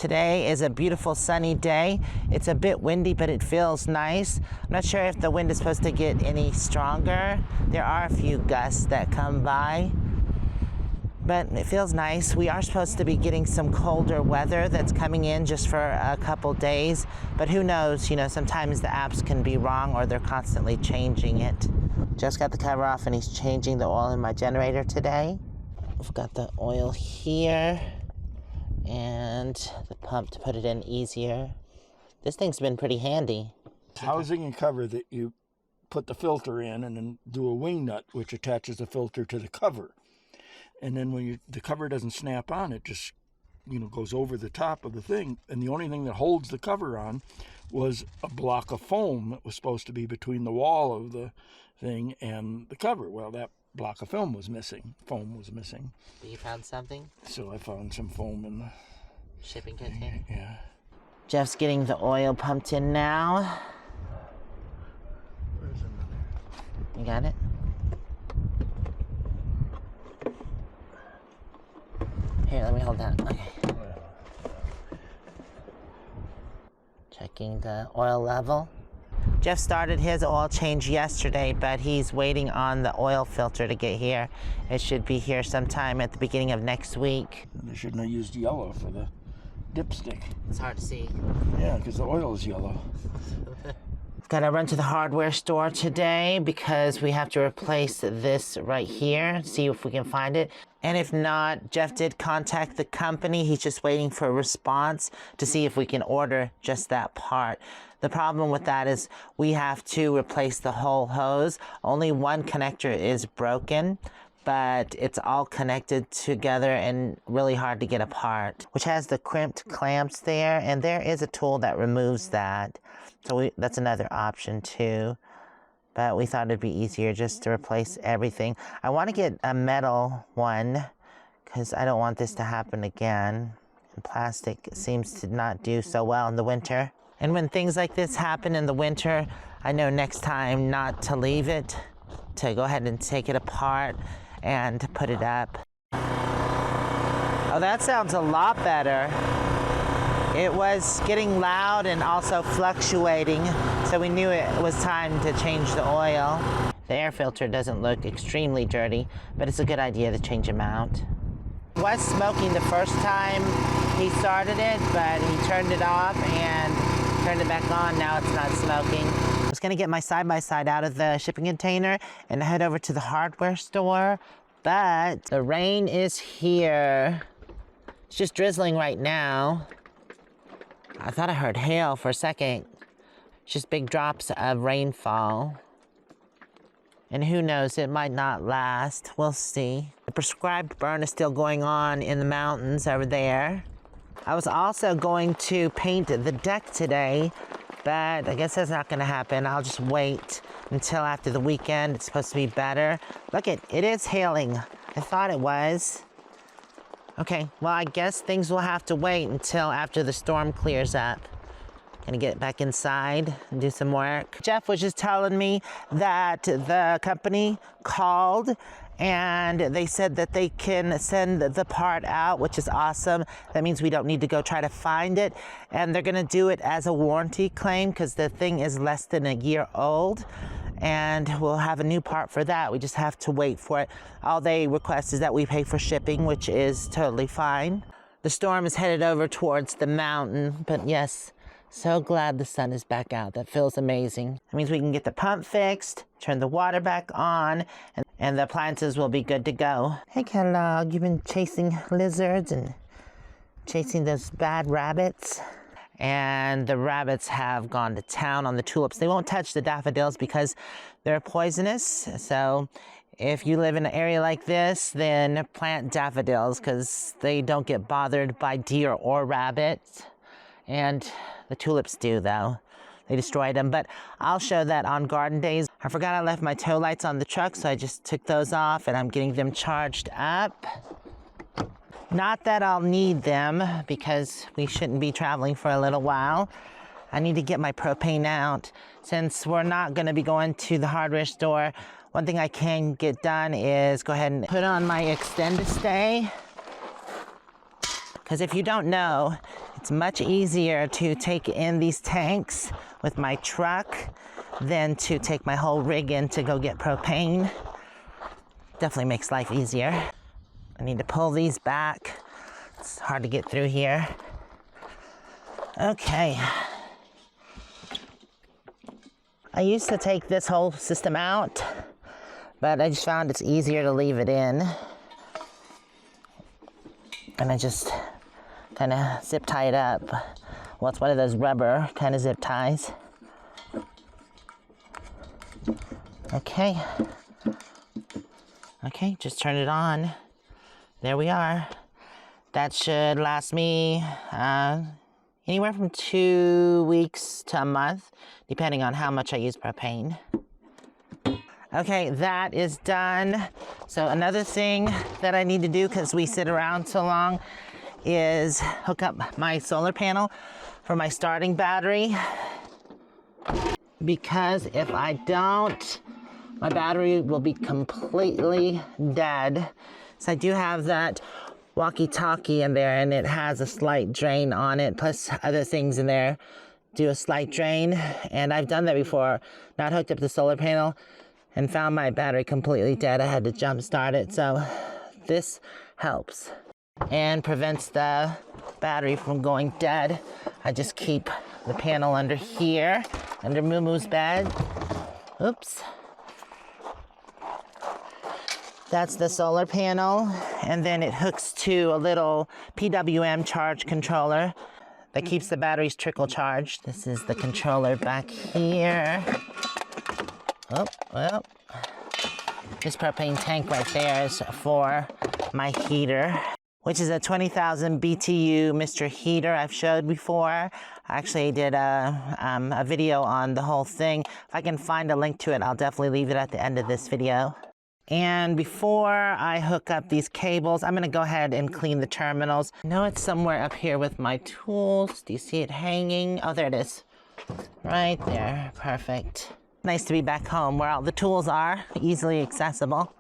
Today is a beautiful sunny day. It's a bit windy, but it feels nice. I'm not sure if the wind is supposed to get any stronger. There are a few gusts that come by, but it feels nice. We are supposed to be getting some colder weather that's coming in just for a couple days, but who knows, you know, sometimes the apps can be wrong or they're constantly changing it. Just got the cover off and he's changing the oil in my generator today. We've got the oil here and the pump to put it in easier. This thing's been pretty handy. Housing and cover that you put the filter in and then do a wing nut which attaches the filter to the cover. And then when the cover doesn't snap on, it just, you know, goes over the top of the thing. And the only thing that holds the cover on was a block of foam that was supposed to be between the wall of the thing and the cover. Well, that block of foam was missing. You found something? So I found some foam in the shipping container? Yeah. Jeff's getting the oil pumped in now. Where's another? You got it? Here, let me hold that. Okay. Checking the oil level. Jeff started his oil change yesterday, but he's waiting on the oil filter to get here. It should be here sometime at the beginning of next week. They shouldn't have used yellow for the dipstick. It's hard to see. Yeah, because the oil is yellow. Got to run to the hardware store today because we have to replace this right here, see if we can find it. And if not, Jeff did contact the company. He's just waiting for a response to see if we can order just that part. The problem with that is we have to replace the whole hose. Only one connector is broken, but it's all connected together and really hard to get apart, which has the crimped clamps there, and there is a tool that removes that. So that's another option too, but we thought it'd be easier just to replace everything. I want to get a metal one because I don't want this to happen again. And plastic seems to not do so well in the winter. And when things like this happen in the winter, I know next time not to leave it, to go ahead and take it apart and to put it up. Oh, that sounds a lot better. It was getting loud and also fluctuating, so we knew it was time to change the oil. The air filter doesn't look extremely dirty, but it's a good idea to change them out. It was smoking the first time he started it, but he turned it off and turned it back on. Now it's not smoking. I was gonna get my side-by-side out of the shipping container and head over to the hardware store, but the rain is here. It's just drizzling right now. I thought I heard hail for a second. It's just big drops of rainfall. And who knows, it might not last. We'll see. The prescribed burn is still going on in the mountains over there. I was also going to paint the deck today, but I guess that's not gonna happen. I'll just wait until after the weekend. It's supposed to be better. Look, it is hailing. I thought it was. Okay, well, I guess things will have to wait until after the storm clears up. Gonna get back inside and do some work. Jeff was just telling me that the company called and they said that they can send the part out, which is awesome. That means we don't need to go try to find it. And they're gonna do it as a warranty claim because the thing is less than a year old. And we'll have a new part for that. We just have to wait for it. All they request is that we pay for shipping, which is totally fine. The storm is headed over towards the mountain, but yes, so glad the sun is back out. That feels amazing. That means we can get the pump fixed, turn the water back on, and the appliances will be good to go. Hey, Kellogg, you've been chasing lizards and chasing those bad rabbits? And the rabbits have gone to town on the tulips. They won't touch the daffodils because they're poisonous. So if you live in an area like this, then plant daffodils because they don't get bothered by deer or rabbits. And the tulips do, though. They destroyed them, but I'll show that on garden days. I forgot I left my tow lights on the truck, so I just took those off and I'm getting them charged up. Not that I'll need them because we shouldn't be traveling for a little while. I need to get my propane out. Since we're not going to be going to the hardware store, one thing I can get done is go ahead and put on my extended stay. Because if you don't know, It's much easier to take in these tanks with my truck than to take my whole rig in to go get propane. Definitely makes life easier. I need to pull these back. It's hard to get through here. Okay. I used to take this whole system out, but I just found it's easier to leave it in. And I just kind of zip tie it up. Well, it's one of those rubber kind of zip ties. Okay. Okay, just turn it on. There we are. That should last me anywhere from 2 weeks to a month, depending on how much I use propane. Okay, that is done. So another thing that I need to do, because we sit around so long, is hook up my solar panel for my starting battery. Because if I don't, my battery will be completely dead. So I do have that walkie-talkie in there, and it has a slight drain on it, plus other things in there do a slight drain. And I've done that before, not hooked up the solar panel, and found my battery completely dead. I had to jump start it. So this helps and prevents the battery from going dead. I just keep the panel under here, under moo-moo's bed. Oops. That's the solar panel, and then it hooks to a little PWM charge controller that keeps the batteries trickle charged. This is the controller back here. Oh, well. This propane tank right there is for my heater, which is a 20,000 BTU Mr. Heater I've showed before. I actually did a video on the whole thing. If I can find a link to it, I'll definitely leave it at the end of this video. And before I hook up these cables, I'm gonna go ahead and clean the terminals. I know it's somewhere up here with my tools. Do you see it hanging? Oh, there it is. Right there, perfect. Nice to be back home where all the tools are, easily accessible.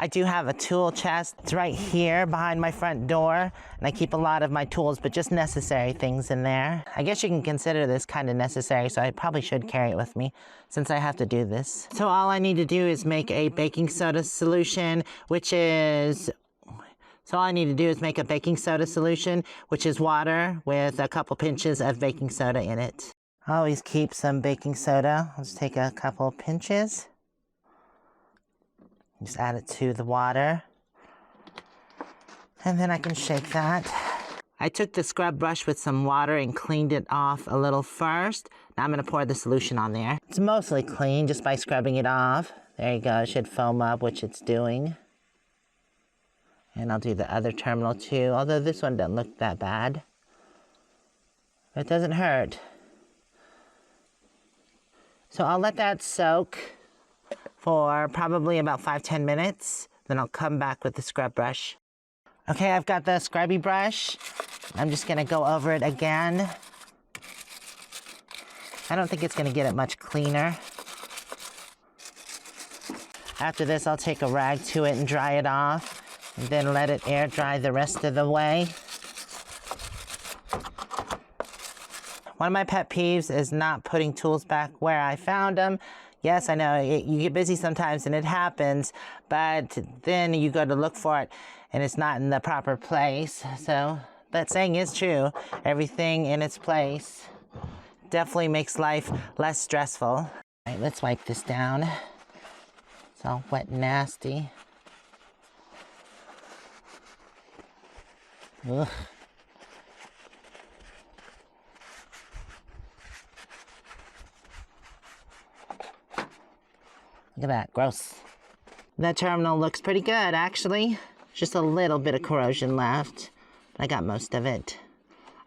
I do have a tool chest. It's right here behind my front door, and I keep a lot of my tools, but just necessary things in there. I guess you can consider this kind of necessary, so I probably should carry it with me since I have to do this. So all I need to do is make a baking soda solution, which is a baking soda solution, which is water with a couple pinches of baking soda in it. I always keep some baking soda. Let's take a couple pinches. Just add it to the water. And then I can shake that. I took the scrub brush with some water and cleaned it off a little first. Now I'm gonna pour the solution on there. It's mostly clean just by scrubbing it off. There you go, it should foam up, which it's doing. And I'll do the other terminal too, although this one doesn't look that bad. It doesn't hurt. So I'll let that soak for probably about 5-10 minutes. Then I'll come back with the scrub brush. Okay, I've got the scrubby brush. I'm just gonna go over it again. I don't think it's gonna get it much cleaner. After this, I'll take a rag to it and dry it off, and then let it air dry the rest of the way. One of my pet peeves is not putting tools back where I found them. Yes, I know, you get busy sometimes and it happens, but then you go to look for it and it's not in the proper place. So that saying is true. Everything in its place definitely makes life less stressful. All right, let's wipe this down. It's all wet and nasty. Ugh. Look at that, gross. That terminal looks pretty good, actually. Just a little bit of corrosion left, but I got most of it.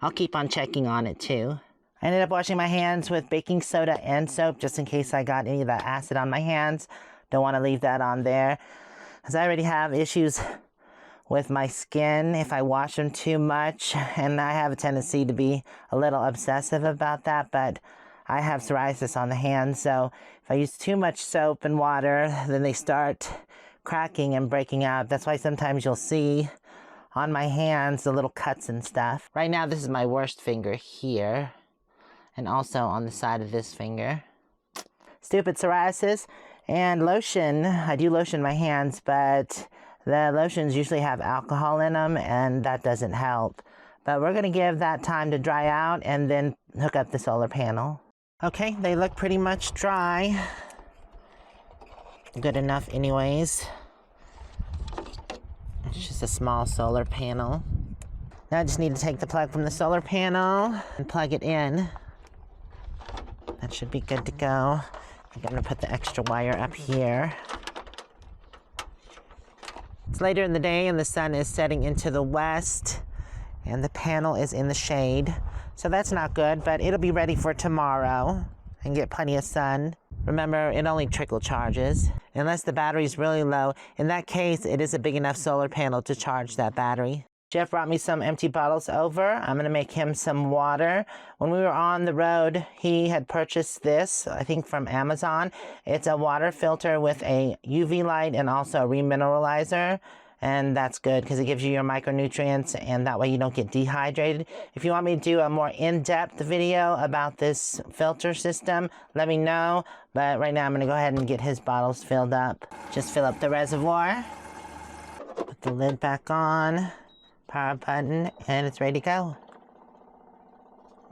I'll keep on checking on it too. I ended up washing my hands with baking soda and soap just in case I got any of that acid on my hands. Don't want to leave that on there, because I already have issues with my skin if I wash them too much, and I have a tendency to be a little obsessive about that, but I have psoriasis on the hands, so if I use too much soap and water, then they start cracking and breaking out. That's why sometimes you'll see on my hands, the little cuts and stuff. Right now, this is my worst finger here, and also on the side of this finger. Stupid psoriasis. And lotion, I do lotion my hands, but the lotions usually have alcohol in them, and that doesn't help. But we're gonna give that time to dry out and then hook up the solar panel. Okay, they look pretty much dry. Good enough anyways. It's just a small solar panel. Now I just need to take the plug from the solar panel and plug it in. That should be good to go. I'm gonna put the extra wire up here. It's later in the day and the sun is setting into the west and the panel is in the shade. So that's not good, but it'll be ready for tomorrow and get plenty of sun. Remember, it only trickle charges. Unless the battery's really low. In that case, it is a big enough solar panel to charge that battery. Jeff brought me some empty bottles over. I'm gonna make him some water. When we were on the road, he had purchased this, I think from Amazon. It's a water filter with a UV light and also a remineralizer. And that's good because it gives you your micronutrients and that way you don't get dehydrated. If you want me to do a more in-depth video about this filter system, let me know. But right now I'm gonna go ahead and get his bottles filled up. Just fill up the reservoir. Put the lid back on. Power button, and it's ready to go.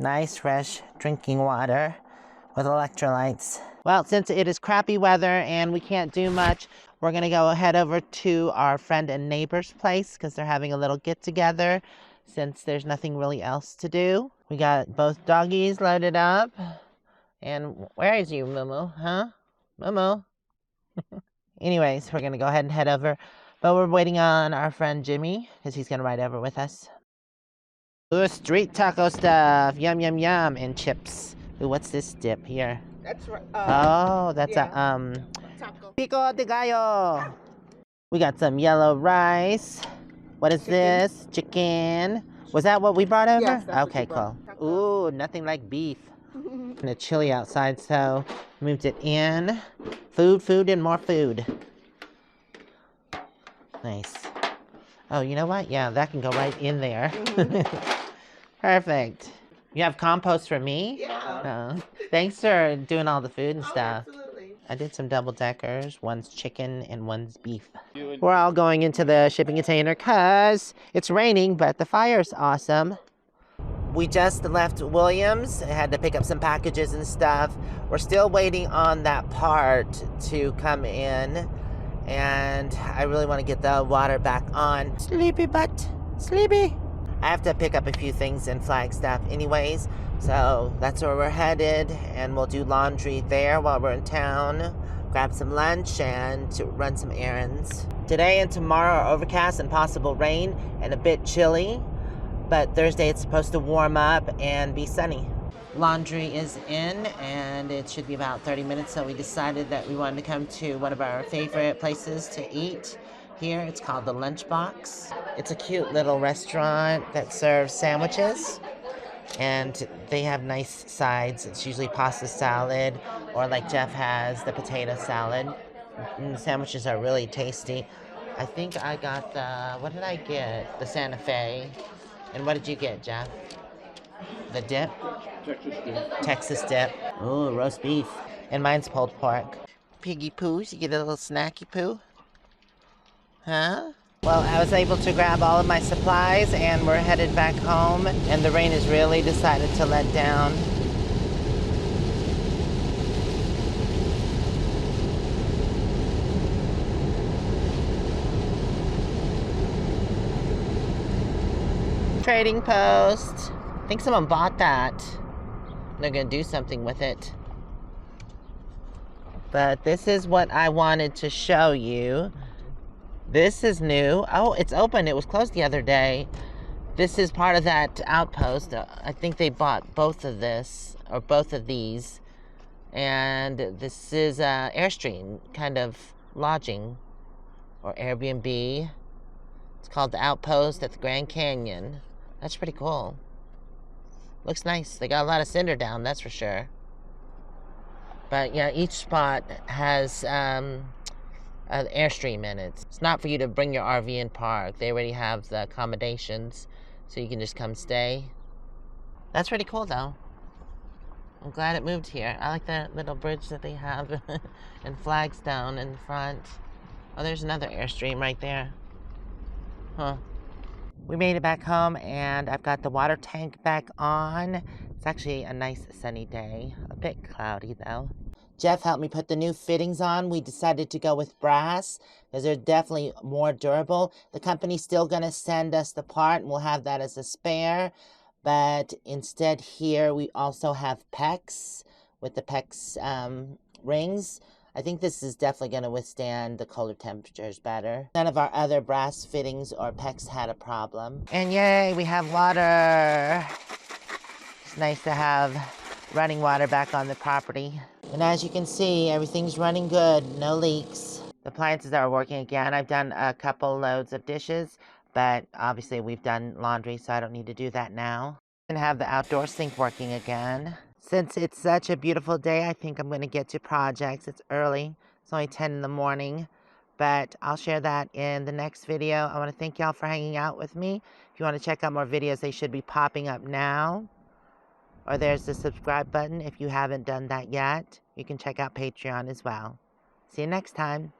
Nice, fresh drinking water with electrolytes. Well, since it is crappy weather and we can't do much, we're gonna go head over to our friend and neighbor's place because they're having a little get-together since there's nothing really else to do. We got both doggies loaded up. And where is you, moo-moo, huh? Moo-moo. Anyways, we're gonna go ahead and head over. But we're waiting on our friend Jimmy, because he's going to ride over with us. Ooh, street taco stuff. Yum, yum, yum. And chips. Ooh, what's this dip here? That's right. Oh, that's a, taco. pico de gallo. We got some yellow rice. What is this? Chicken. Was that what we brought over? Yes, that's okay, what cool. Ooh, nothing like beef. And it's chilly outside, so moved it in. Food, food, and more food. Nice. Oh, you know what? Yeah, that can go right in there. Perfect. You have compost for me? Yeah. Thanks for doing all the food and Oh, stuff. absolutely. I did some double deckers. One's chicken and one's beef. We're all going into the shipping container because it's raining, but the fire's awesome. We just left Williams. I had to pick up some packages and stuff. We're still waiting on that part to come in. And I really want to get the water back on. Sleepy butt. Sleepy. I have to pick up a few things in Flagstaff anyways. So that's where we're headed. And we'll do laundry there while we're in town. Grab some lunch and run some errands. Today and tomorrow are overcast and possible rain and a bit chilly. But Thursday it's supposed to warm up and be sunny. Laundry is in and it should be about 30 minutes, so we decided that we wanted to come to one of our favorite places to eat here. It's called the Lunchbox. It's a cute little restaurant that serves sandwiches and they have nice sides. It's usually pasta salad or like Jeff has, the potato salad. And the sandwiches are really tasty. I think I got the, what did I get? The Santa Fe. And what did you get, Jeff? The dip? Texas dip. Ooh, roast beef. And mine's pulled pork. Piggy poos, you get a little snacky poo? Huh? Well, I was able to grab all of my supplies and we're headed back home. And the rain has really decided to let down. Trading post. I think someone bought that. They're gonna do something with it. But this is what I wanted to show you. This is new. Oh, it's open. It was closed the other day. This is part of that outpost. I think they bought both of this, or both of these. And this is Airstream, kind of lodging, or Airbnb. It's called the Outpost at the Grand Canyon. That's pretty cool. Looks nice. They got a lot of cinder down, that's for sure. But yeah, each spot has a Airstream in it. It's not for you to bring your RV and park. They already have the accommodations, so you can just come stay. That's pretty cool, though. I'm glad it moved here. I like the little bridge that they have and flags down in front. Oh, there's another Airstream right there. Huh. We made it back home, and I've got the water tank back on. It's actually a nice sunny day. A bit cloudy, though. Jeff helped me put the new fittings on. We decided to go with brass because they're definitely more durable. The company's still going to send us the part, and we'll have that as a spare. But instead here, we also have PEX with the PEX rings. I think this is definitely going to withstand the colder temperatures better. None of our other brass fittings or PEX had a problem. And yay, we have water. It's nice to have running water back on the property. And as you can see, everything's running good, no leaks. The appliances are working again. I've done a couple loads of dishes, but obviously we've done laundry, so I don't need to do that now. And have the outdoor sink working again. Since it's such a beautiful day, I think I'm going to get to projects. It's early. It's only 10 in the morning, but I'll share that in the next video. I want to thank y'all for hanging out with me. If you want to check out more videos, they should be popping up now. Or there's the subscribe button if you haven't done that yet. You can check out Patreon as well. See you next time.